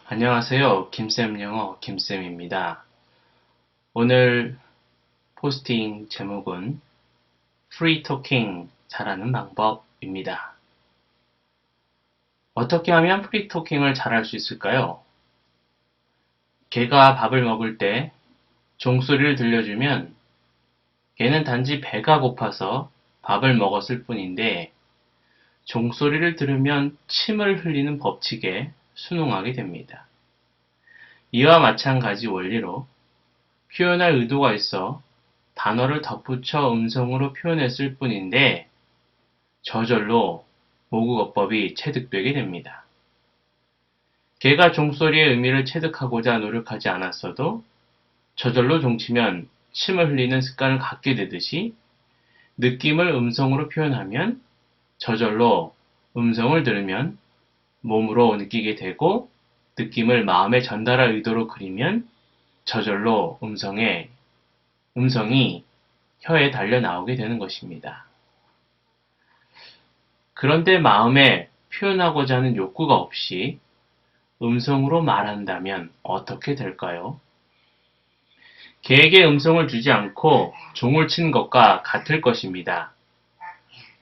안녕하세요. 김쌤 영어 김쌤입니다. 오늘 포스팅 제목은 Free Talking 잘하는 방법입니다. 어떻게 하면 프리 토킹을 잘할 수 있을까요? 개가 밥을 먹을 때 종소리를 들려주면 개는 단지 배가 고파서 밥을 먹었을 뿐인데 종소리를 들으면 침을 흘리는 법칙에 순응하게 됩니다. 이와 마찬가지 원리로 표현할 의도가 있어 단어를 덧붙여 음성으로 표현했을 뿐인데 저절로 모국어법이 체득되게 됩니다. 개가 종소리의 의미를 체득하고자 노력하지 않았어도 저절로 종치면 침을 흘리는 습관을 갖게 되듯이 느낌을 음성으로 표현하면 저절로 음성을 들으면 몸으로 느끼게 되고 느낌을 마음에 전달할 의도로 그리면 저절로 음성이 혀에 달려 나오게 되는 것입니다. 그런데 마음에 표현하고자 하는 욕구가 없이 음성으로 말한다면 어떻게 될까요? 개에게 음성을 주지 않고 종을 친 것과 같을 것입니다.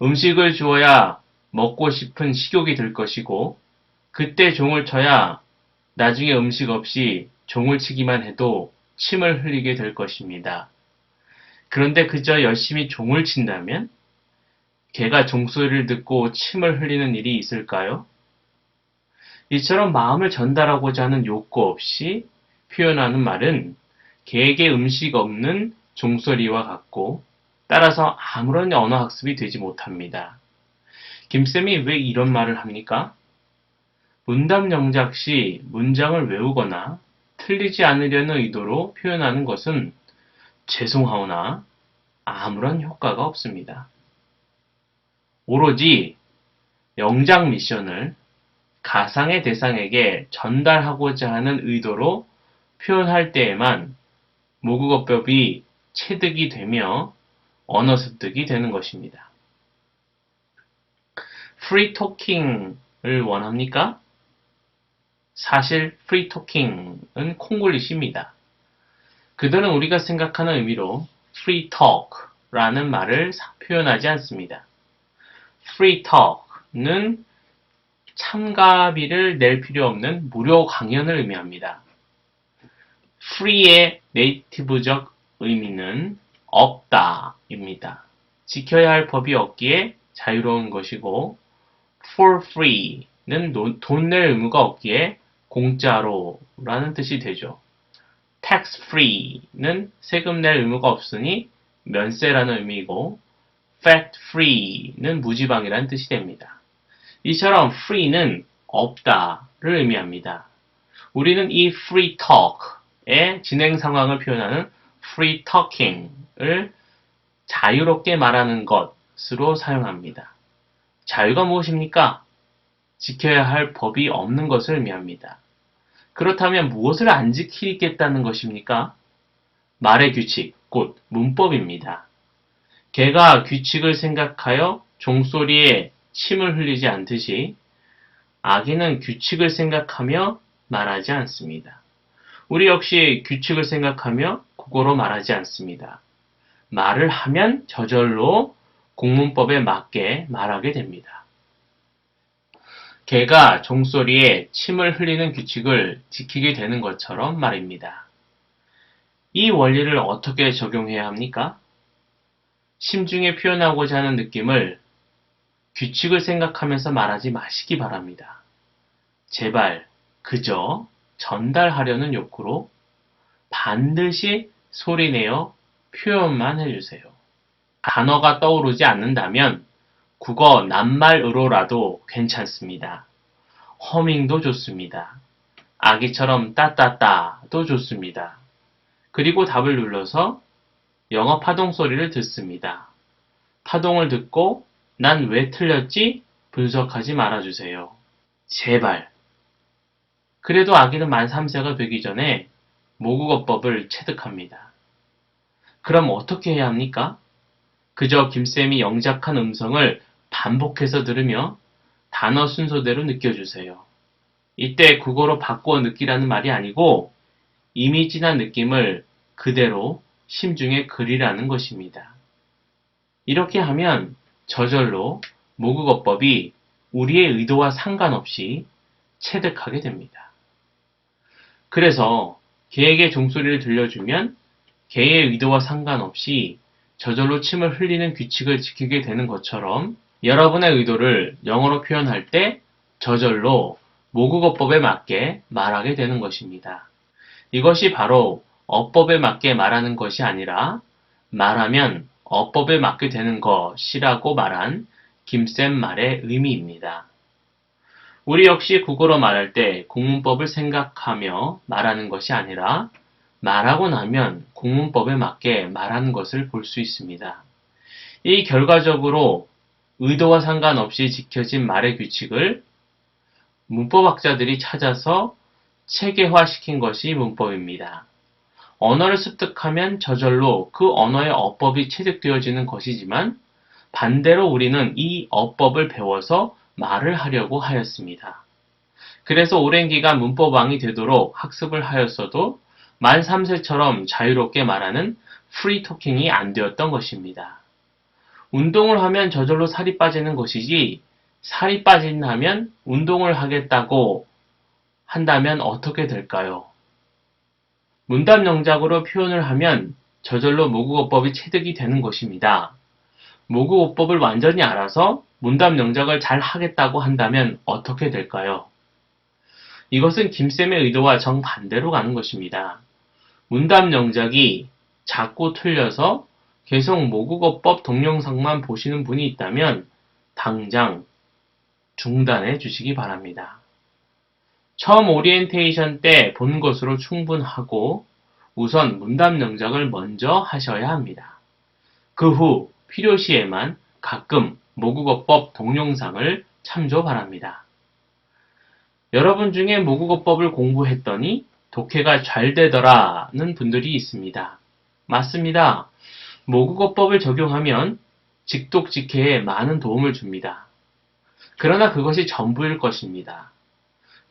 음식을 주어야 먹고 싶은 식욕이 들 것이고 그때 종을 쳐야 나중에 음식 없이 종을 치기만 해도 침을 흘리게 될 것입니다. 그런데 그저 열심히 종을 친다면 개가 종소리를 듣고 침을 흘리는 일이 있을까요? 이처럼 마음을 전달하고자 하는 욕구 없이 표현하는 말은 개에게 음식 없는 종소리와 같고 따라서 아무런 언어 학습이 되지 못합니다. 김쌤이 왜 이런 말을 합니까? 문답 영작 시 문장을 외우거나 틀리지 않으려는 의도로 표현하는 것은 죄송하오나 아무런 효과가 없습니다. 오로지 영작 미션을 가상의 대상에게 전달하고자 하는 의도로 표현할 때에만 모국어법이 체득이 되며 언어 습득이 되는 것입니다. 프리 토킹을 원합니까? 사실 프리 토킹은 콩글리시입니다. 그들은 우리가 생각하는 의미로 free talk라는 말을 표현하지 않습니다. free talk는 참가비를 낼 필요 없는 무료 강연을 의미합니다. free의 네이티브적 의미는 없다입니다. 지켜야 할 법이 없기에 자유로운 것이고 for free는 돈 낼 의무가 없기에 공짜로라는 뜻이 되죠. tax free는 세금 낼 의무가 없으니 면세라는 의미이고 fat free는 무지방이라는 뜻이 됩니다. 이처럼 free는 없다를 의미합니다. 우리는 이 free talk의 진행 상황을 표현하는 free talking을 자유롭게 말하는 것으로 사용합니다. 자유가 무엇입니까? 지켜야 할 법이 없는 것을 의미합니다. 그렇다면 무엇을 안 지키겠다는 것입니까? 말의 규칙, 곧 문법입니다. 개가 규칙을 생각하여 종소리에 침을 흘리지 않듯이 아기는 규칙을 생각하며 말하지 않습니다. 우리 역시 규칙을 생각하며 국어로 말하지 않습니다. 말을 하면 저절로 공문법에 맞게 말하게 됩니다. 개가 종소리에 침을 흘리는 규칙을 지키게 되는 것처럼 말입니다. 이 원리를 어떻게 적용해야 합니까? 심중에 표현하고자 하는 느낌을 규칙을 생각하면서 말하지 마시기 바랍니다. 제발 그저 전달하려는 욕구로 반드시 소리내어 표현만 해주세요. 단어가 떠오르지 않는다면 국어 낱말으로라도 괜찮습니다. 허밍도 좋습니다. 아기처럼 따따따도 좋습니다. 그리고 답을 눌러서 영어 파동 소리를 듣습니다. 파동을 듣고 난 왜 틀렸지? 분석하지 말아주세요. 제발. 그래도 아기는 만 3세가 되기 전에 모국어법을 체득합니다. 그럼 어떻게 해야 합니까? 그저 김쌤이 영작한 음성을 반복해서 들으며 단어 순서대로 느껴주세요. 이때 국어로 바꾸어 느끼라는 말이 아니고 이미 지난 느낌을 그대로 심중에 그리라는 것입니다. 이렇게 하면 저절로 모국어법이 우리의 의도와 상관없이 체득하게 됩니다. 그래서 개에게 종소리를 들려주면 개의 의도와 상관없이 저절로 침을 흘리는 규칙을 지키게 되는 것처럼 여러분의 의도를 영어로 표현할 때 저절로 모국어법에 맞게 말하게 되는 것입니다. 이것이 바로 어법에 맞게 말하는 것이 아니라 말하면 어법에 맞게 되는 것이라고 말한 김쌤 말의 의미입니다. 우리 역시 국어로 말할 때 국문법을 생각하며 말하는 것이 아니라 말하고 나면 국문법에 맞게 말하는 것을 볼 수 있습니다. 이 결과적으로 의도와 상관없이 지켜진 말의 규칙을 문법학자들이 찾아서 체계화시킨 것이 문법입니다. 언어를 습득하면 저절로 그 언어의 어법이 체득되어지는 것이지만 반대로 우리는 이 어법을 배워서 말을 하려고 하였습니다. 그래서 오랜 기간 문법왕이 되도록 학습을 하였어도 만 3세처럼 자유롭게 말하는 프리토킹이 안 되었던 것입니다. 운동을 하면 저절로 살이 빠지는 것이지 살이 빠진다면 운동을 하겠다고 한다면 어떻게 될까요? 문답 영작으로 표현을 하면 저절로 모국어법이 체득이 되는 것입니다. 모국어법을 완전히 알아서 문답 영작을 잘 하겠다고 한다면 어떻게 될까요? 이것은 김쌤의 의도와 정반대로 가는 것입니다. 문답 영작이 자꾸 틀려서 계속 모국어법 동영상만 보시는 분이 있다면 당장 중단해 주시기 바랍니다. 처음 오리엔테이션 때 본 것으로 충분하고 우선 문답 영작을 먼저 하셔야 합니다. 그 후 필요시에만 가끔 모국어법 동영상을 참조 바랍니다. 여러분 중에 모국어법을 공부했더니 독해가 잘 되더라는 분들이 있습니다. 맞습니다. 모국어법을 적용하면 직독직해에 많은 도움을 줍니다. 그러나 그것이 전부일 것입니다.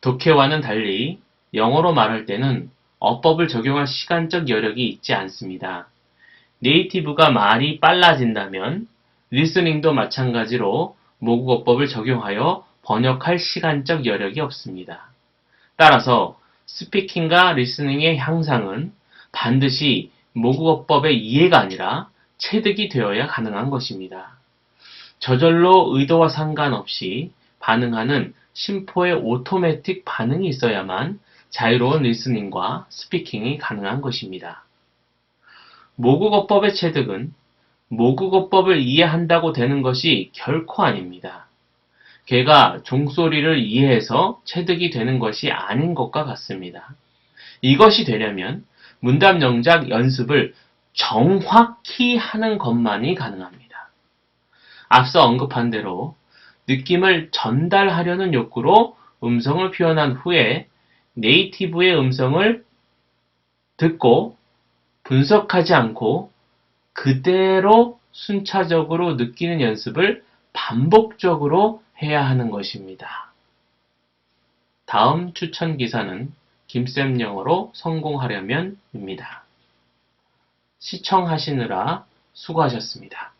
독해와는 달리 영어로 말할 때는 어법을 적용할 시간적 여력이 있지 않습니다. 네이티브가 말이 빨라진다면 리스닝도 마찬가지로 모국어법을 적용하여 번역할 시간적 여력이 없습니다. 따라서 스피킹과 리스닝의 향상은 반드시 모국어법의 이해가 아니라 체득이 되어야 가능한 것입니다. 저절로 의도와 상관없이 반응하는 심포의 오토매틱 반응이 있어야만 자유로운 리스닝과 스피킹이 가능한 것입니다. 모국어법의 체득은 모국어법을 이해한다고 되는 것이 결코 아닙니다. 개가 종소리를 이해해서 체득이 되는 것이 아닌 것과 같습니다. 이것이 되려면 문답 영작 연습을 정확히 하는 것만이 가능합니다. 앞서 언급한 대로 느낌을 전달하려는 욕구로 음성을 표현한 후에 네이티브의 음성을 듣고 분석하지 않고 그대로 순차적으로 느끼는 연습을 반복적으로 해야 하는 것입니다. 다음 추천 기사는 김쌤 영어로 성공하려면입니다. 시청하시느라 수고하셨습니다.